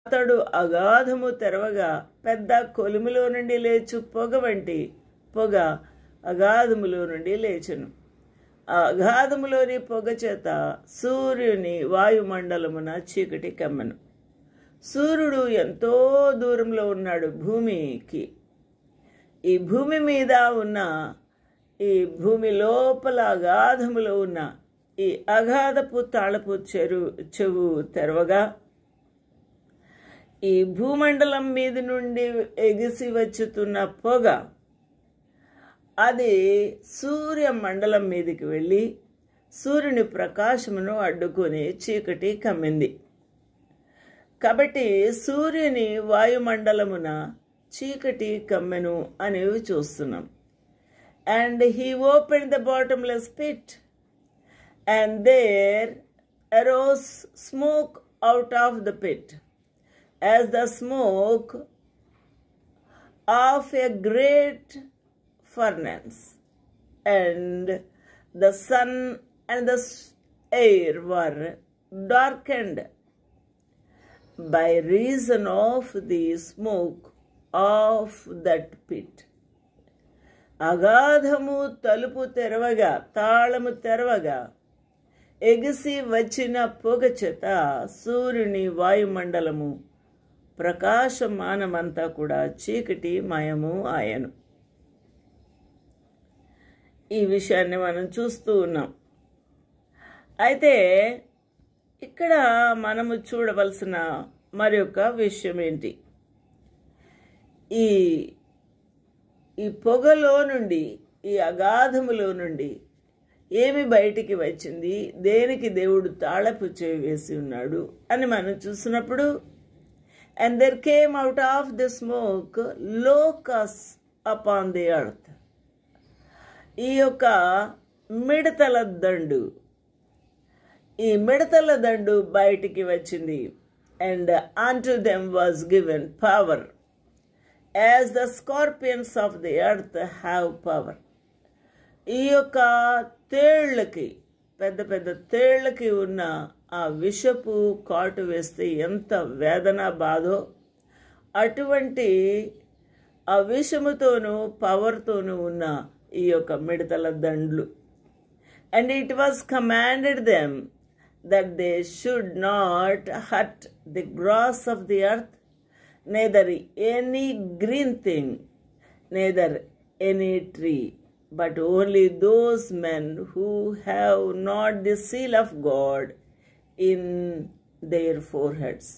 అతడు అగాధము తెరవగా పెద్ద కొలిమిలో నుండి లేచు పొగ వంటి పొగ అగాధములో నుండి లేచును. ఆ అగాధములోని పొగ చేత సూర్యుని వాయుమండలమున చీకటి కమ్మెను. సూర్యుడు ఎంతో దూరంలో ఉన్నాడు భూమికి. ఈ భూమి మీద ఉన్న, ఈ భూమి లోపల అగాధములో ఉన్న ఈ అగాధపు తాళపు చెవు తెరవగా ఈ భూమండలం మీద నుండి ఎగిసి వచ్చుతున్న పొగ అది సూర్యమండలం మీదకి వెళ్ళి సూర్యుని ప్రకాశమును అడ్డుకొని చీకటి కమ్మింది. కాబట్టి సూర్యుని వాయుమండలమున చీకటి కమ్మెను అనేవి చూస్తున్నాం. And he opened the bottomless pit and there arose smoke out of the pit, as the smoke of a great furnace, and the sun and the air were darkened by reason of the smoke of that pit. అగాధము తలుపు తెరవగా, తాళము తెరవగా ఎగిసి వచ్చిన పొగ చేత సూర్యుని వాయుమండలము ప్రకాశమానమంతా కూడా చీకటి మయము ఆయను. ఈ విషయాన్ని మనం చూస్తూ ఉన్నాం. అయితే ఇక్కడ మనము చూడవలసిన మరి ఒక విషయం ఏంటి? ఈ పొగలో నుండి, ఈ అగాధములో నుండి ఏమి బయటికి వచ్చింది, దేనికి దేవుడు తాళపు చేయి వేసి ఉన్నాడు అని మనం చూసినప్పుడు, and there came out of the smoke locus upon the earth. ఈ యొక్క మిడతల దండు, ఈ మిడతల దండు బయటికి వచ్చింది. And unto them was given power as the scorpions of the earth have power. ఈ యొక్క తేళ్లకి, పెద్ద పెద్ద తేళ్లకి ఉన్న ఆ విషపు కాటు వేస్తే ఎంత వేదన బాధో, అటువంటి ఆ విషముతోనూ పవర్తోనూ ఉన్న ఈ యొక్క మిడతల దండ్లు. And it was commanded them that they should not hurt the grass of the earth, neither any green thing, neither any tree, but only those men who have not the seal of God in their foreheads.